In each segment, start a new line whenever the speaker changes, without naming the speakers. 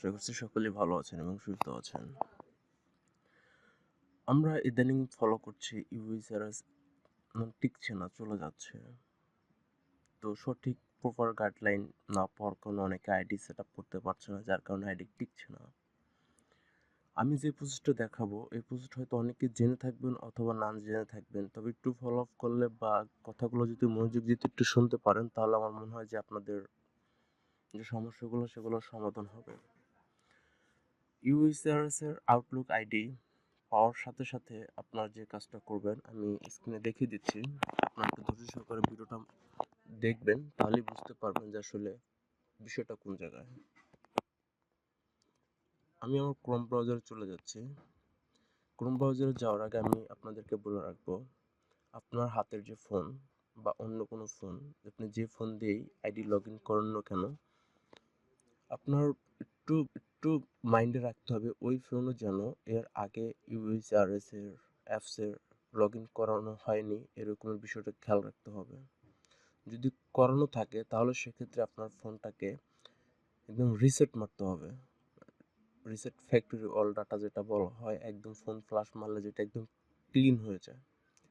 আশা করছি সকলেই ভালো আছেন এবং সুস্থ আছেন। আমরা ইদানিং ফলো করছি ইউএসআরএস টিকছে না, চলে যাচ্ছে। তো সঠিক প্রপার গাইডলাইন না পাওয়ার কারণে অনেকে আইডি সেট আপ করতে পারছে না, যার কারণে আইডি টিকছে না। আমি যে প্রসেসটা দেখাবো এই প্রসেসটা হয়তো অনেকে জেনে থাকবেন অথবা না জেনে থাকবেন, তবে একটু ফলো আপ করলে বা কথাগুলো যদি মনোযোগ দিয়ে একটু শুনতে পারেন তাহলে আমার মনে হয় যে আপনাদের যে সমস্যাগুলো সেগুলোর সমাধান হবে। ইউএসআরএস এর আউটলুক আইডি পাওয়ার সাথে সাথে আপনার যে কাজটা করবেন আমি স্ক্রিনে দেখিয়ে দিচ্ছি। আপনার একটু ধৈর্য সহকারে ভিডিওটা দেখবেন, তাহলেই বুঝতে পারবেন যে আসলে বিষয়টা কোন জায়গায়। আমি আমার ক্রোম ব্রাউজারে চলে যাচ্ছি। ক্রোম ব্রাউজারে যাওয়ার আগে আমি আপনাদেরকে বলে রাখবো, আপনার হাতের যে ফোন বা অন্য কোনো ফোন, আপনি যে ফোন দিয়েই আইডি লগ ইন করেন না কেন, আপনার একটু একটু মাইন্ডে রাখতে হবে ওই ফোনও যেন এর আগে ইউএসআরএস এর অ্যাপসের লগ ইন করানো হয়নি, এরকমের বিষয়টা খেয়াল রাখতে হবে। যদি করানো থাকে তাহলে সেক্ষেত্রে আপনার ফোনটাকে একদম রিসেট মারতে হবে। রিসেট ফ্যাক্টরি অল ডাটা যেটা বলা হয়, একদম ফোন ফ্লাশ মারলে যেটা একদম ক্লিন হয়ে যায়।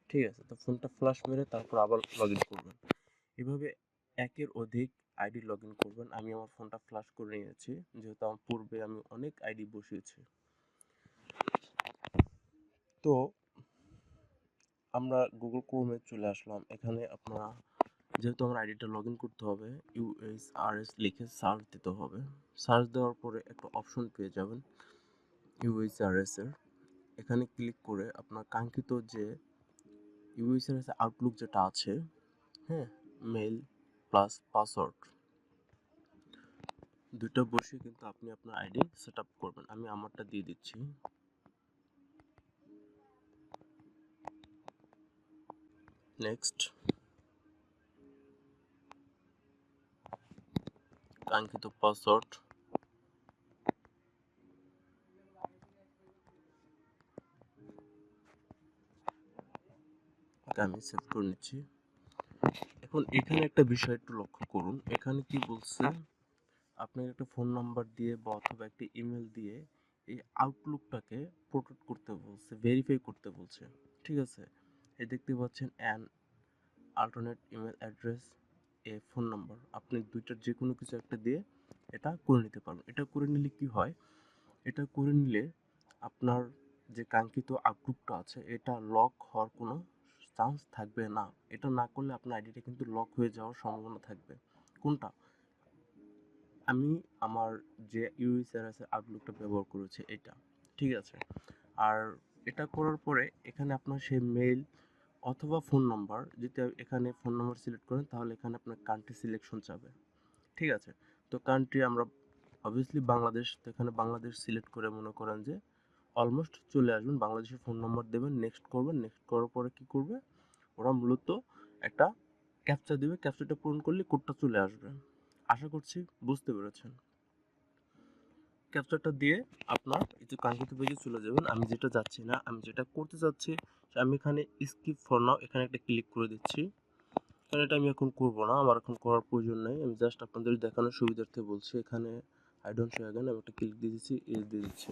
ঠিক আছে, তো ফোনটা ফ্লাশ মেরে তারপর আবার লগ ইন করবেন। এভাবে একের অধিক আইডি লগ ইন করবেন। আমি আমার ফোনটা ফ্লাশ করে নিয়েছি, যেহেতু আমার পূর্বে আমি অনেক আইডি বসিয়েছি। তো আমরা গুগল ক্রোমে চলে আসলাম। এখানে আপনারা যেহেতু আমার আইডিটা লগ ইন করতে হবে, ইউএসআরএস লিখে সার্চ দিতে হবে। সার্চ দেওয়ার পরে একটা অপশন পেয়ে যাবেন ইউএসআরএস এর। এখানে ক্লিক করে আপনার কাঙ্ক্ষিত যে ইউএসআরএস আউটলুক যেটা আছে, হ্যাঁ, মেল প্লাস পাসওয়ার্ড দুটো বসে কিন্তু আপনি আপনার আইডি সেট আপ করবেন। আমি আমারটা দিয়ে দিচ্ছি। নেক্সট, কাঙ্ক্ষিত পাসওয়ার্ড, আমি সেভ করে নিচ্ছি। এখন এখানে একটা বিষয় একটু লক্ষ্য করুন, এখানে কি বলছে, আপনার একটা ফোন নাম্বার দিয়ে বা অথবা একটা ইমেল দিয়ে এই আউটলুকটাকে প্রোটেক্ট করতে বলছে, ভেরিফাই করতে বলছে। ঠিক আছে, এই দেখতে পাচ্ছেন অ্যান আল্টারনেট ইমেল অ্যাড্রেস, এ ফোন নাম্বার, আপনি দুইটার যে কোনো কিছু একটা দিয়ে এটা করে নিতে পারবেন। এটা করে নিলে কি হয়, এটা করে নিলে আপনার যে কাঙ্ক্ষিত আউটলুকটা আছে এটা লক হওয়ার কোনো চান্স থাকবে না। এটা না করলে আপনার আইডিটা কিন্তু লক হয়ে যাওয়ার সম্ভাবনা থাকবে। কোনটা, আমি আমার যে ইউএসআরএস এর আউটলুকটা ব্যবহার করেছি এটা। ঠিক আছে, আর এটা করার পরে এখানে আপনার সেই মেইল অথবা ফোন নাম্বার, যদি এখানে ফোন নাম্বার সিলেক্ট করেন তাহলে এখানে আপনার কান্ট্রি সিলেকশন যাবে। ঠিক আছে, তো কান্ট্রি আমরা অবভিয়াসলি বাংলাদেশ, তো এখানে বাংলাদেশ সিলেক্ট করে মনে করেন যে অলমোস্ট চলে আসবেন, বাংলাদেশের ফোন নাম্বার দেবেন, নেক্সট করবেন। নেক্সট করার পরে কি করবে, ওরা মূলত একটা ক্যাপচা দিবে, ক্যাপচাটা পূরণ করলে কোডটা চলে আসবে। আশা করছি বুঝতে পেরেছেন। ক্যাপচারটা দিয়ে আপনার এই যে কাঙ্ক্ষিত পেজে চলে যাবেন। আমি যেটা যাচ্ছি না, আমি যেটা করতে চাচ্ছি, আমি এখানে স্কিপ ফর নাও এখানে একটা ক্লিক করে দিচ্ছি, কারণ এটা আমি এখন করব না, আমার এখন করার প্রয়োজন নেই। আমি জাস্ট আপনাদের দেখানোর সুবিধার্থে বলছি। এখানে আই ডোন্ট শো অ্যাগেন আমি একটা ক্লিক দিয়ে দিচ্ছি, এস দিয়ে দিচ্ছি।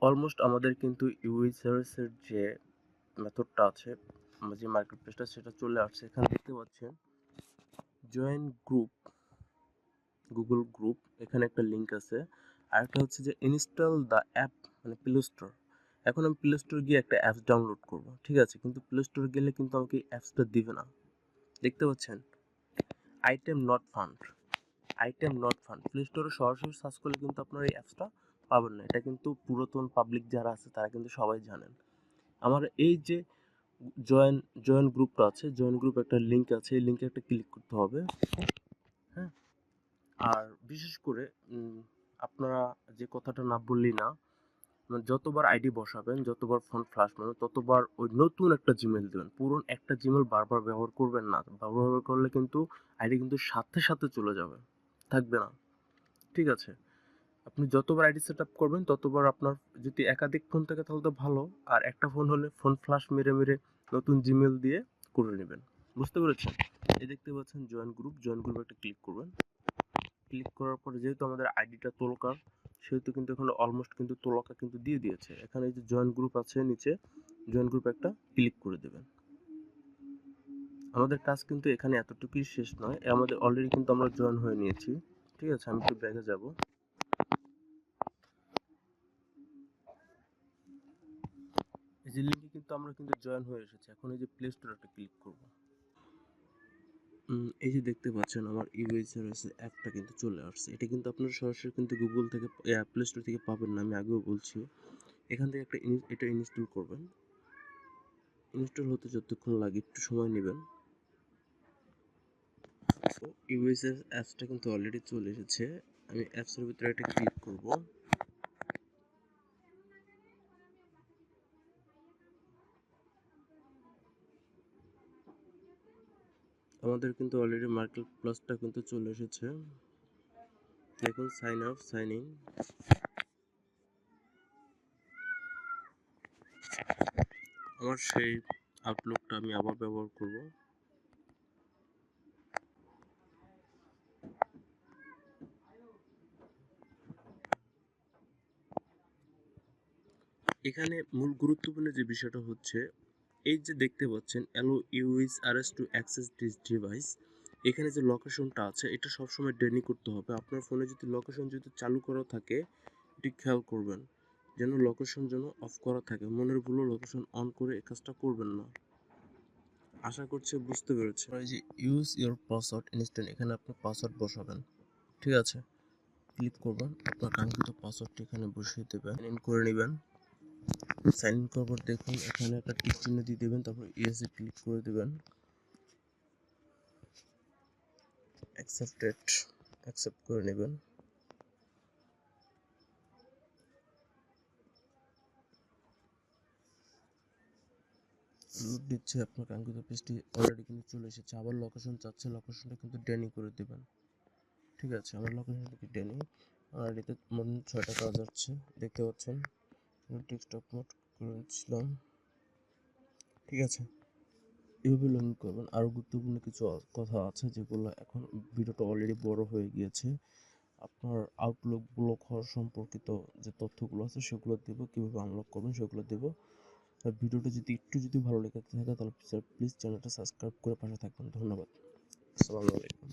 অলমোস্ট আমাদের কিন্তু ইউএসআরএস এর যে মেথডটা আছে, যে মার্কেট প্লেসটা, সেটা চলে আসছে। এখানে দেখতে পাচ্ছেন জয়েন গ্রুপ, গুগল গ্রুপ, এখানে একটা লিঙ্ক আছে। আর একটা হচ্ছে যে ইনস্টল দ্য অ্যাপ, মানে প্লে স্টোর। এখন আমি প্লে স্টোর গিয়ে একটা অ্যাপস ডাউনলোড করব, ঠিক আছে, কিন্তু প্লে স্টোর গেলে কিন্তু আমাকে এই অ্যাপসটা দিবে না। দেখতে পাচ্ছেন item not fund, item not fund. Play স্টোরে সরাসরি সার্চ করলে কিন্তু আপনার এই অ্যাপসটা পাবেন না। এটা কিন্তু পুরাতন পাবলিক যারা আছে তারা কিন্তু সবাই জানেন। আমার এই যে জয়েন জয়েন গ্রুপটা আছে, জয়েন গ্রুপ একটা লিঙ্ক আছে, এই লিঙ্কে একটা ক্লিক করতে হবে। হ্যাঁ, আর বিশেষ করে আপনারা যে কথাটা না বললেই না, মানে যতবার আইডি বসাবেন, যতবার ফোন ফ্লাশ মারবেন, ততবার ওই নতুন একটা জিমেল দেবেন। পুরনো একটা জিমেল বারবার ব্যবহার করবেন না। বারবার ব্যবহার করলে কিন্তু আইডি কিন্তু সাথে সাথে চলে যাবে, থাকবে না। ঠিক আছে, আপনি যতবার আইডি সেট আপ করবেন ততবার আপনার যদি একাধিক ফোন থাকে তাহলে তো ভালো, আর একটা ফোন হলে ফোন ফ্লাশ মেরে মেরে নতুন জিমেল দিয়ে করে নেবেন। বুঝতে পেরেছেন? এই দেখতে পাচ্ছেন জয়েন গ্রুপ একটা ক্লিক করবেন। ক্লিক করার পরে যেহেতু আমাদের আইডিটা তোলকার, সেহেতু কিন্তু এখানে অলমোস্ট কিন্তু তোলকা কিন্তু দিয়ে দিয়েছে। এখানে এই যে জয়েন গ্রুপ আছে নিচে, জয়েন গ্রুপ একটা ক্লিক করে দেবেন। আমাদের কাজ কিন্তু এখানে এতটুকুই শেষ নয়, আমাদের অলরেডি কিন্তু আমরা জয়েন হয়ে নিয়েছি। ঠিক আছে, আমি একটু ব্যাগে যাব। এই যে লিঙ্কে কিন্তু আমরা কিন্তু জয়েন হয়ে এসেছি। এখন এই যে প্লে স্টোর একটা ক্লিক করব। এই যে দেখতে পাচ্ছেন আমার ইউএসআরএস অ্যাপটা কিন্তু চলে আসছে। এটা কিন্তু আপনারা সরাসরি কিন্তু গুগল থেকে প্লে স্টোর থেকে পাবেন না, আমি আগেও বলছি। এখান থেকে এটা ইনস্টল করবেন। ইনস্টল হতে যতক্ষণ লাগে একটু সময় নেবেন। তো ইউএসআর অ্যাপসটা কিন্তু অলরেডি চলে এসেছে। আমি অ্যাপসের ভিতরে একটা ক্লিক করব। আমাদের কিন্তু অলরেডি মার্কেট প্লাসটা কিন্তু চলে এসেছে। দেখুন সাইন আপ, সাইন ইন। আমার সেই আউটলুকটা আমি আবার ব্যবহার করব। এখানে মূল গুরুত্বপূর্ণ যে বিষয়টা হচ্ছে, এই যে দেখতে পাচ্ছেন allow users to access this device, এখানে যে লোকেশনটা আছে এটা সবসময় ডেনি করতে হবে। আপনার ফোনে যদি লোকেশন যদি চালু করা থাকে, এটি খেয়াল করবেন যেন লোকেশন যেন অফ করা থাকে। মনের ভুলও লোকেশন অন করে এই কাজটা করবেন না। আশা করছি বুঝতে পেরেছেন। এই যে ইউজ ইওর পাসওয়ার্ড ইনস্ট্যান্ট, এখানে আপনি পাসওয়ার্ড বসাবেন। ঠিক আছে, ক্লিক করবেন, আপনার কাঙ্ক্ষিত পাসওয়ার্ডটি এখানে বসিয়ে দেবেন, সাইন ইন করে নেবেন। সাইন ইন করার পর দেখুন এখানে একটা টিক চিহ্ন দিয়ে দেবেন, তারপর ইয়েসে ক্লিক করে দেবেন। অ্যাকসেপ্ট করে নেবেন। লোড দিচ্ছে, আপনার কাঙ্ক্ষিত পেজটি অলরেডি কিন্তু চলে এসেছে। আবার লোকেশন চাচ্ছে, লোকেশনটা কিন্তু ডেনি করে দেবেন। ঠিক আছে, আমার লোকেশনটা কি ডেনি, আর এতে মোট 6টা কাজ হচ্ছে দেখতে পাচ্ছেন। টেক্সট আপলোড করেছিলাম। ঠিক আছে, এভাবে লগ ইন করবেন। আরও গুরুত্বপূর্ণ কিছু কথা আছে যেগুলো এখন ভিডিওটা অলরেডি বড় হয়ে গিয়েছে। আপনার আউটলুক ব্লক হওয়ার সম্পর্কিত যে তথ্যগুলো আছে সেগুলো দেব, কীভাবে আনলক করবেন সেগুলো দেব। আর ভিডিওটা যদি একটু ভালো লেগে থাকে তাহলে প্লিজ চ্যানেলটা সাবস্ক্রাইব করে পাশে থাকবেন। ধন্যবাদ। আসসালামু আলাইকুম।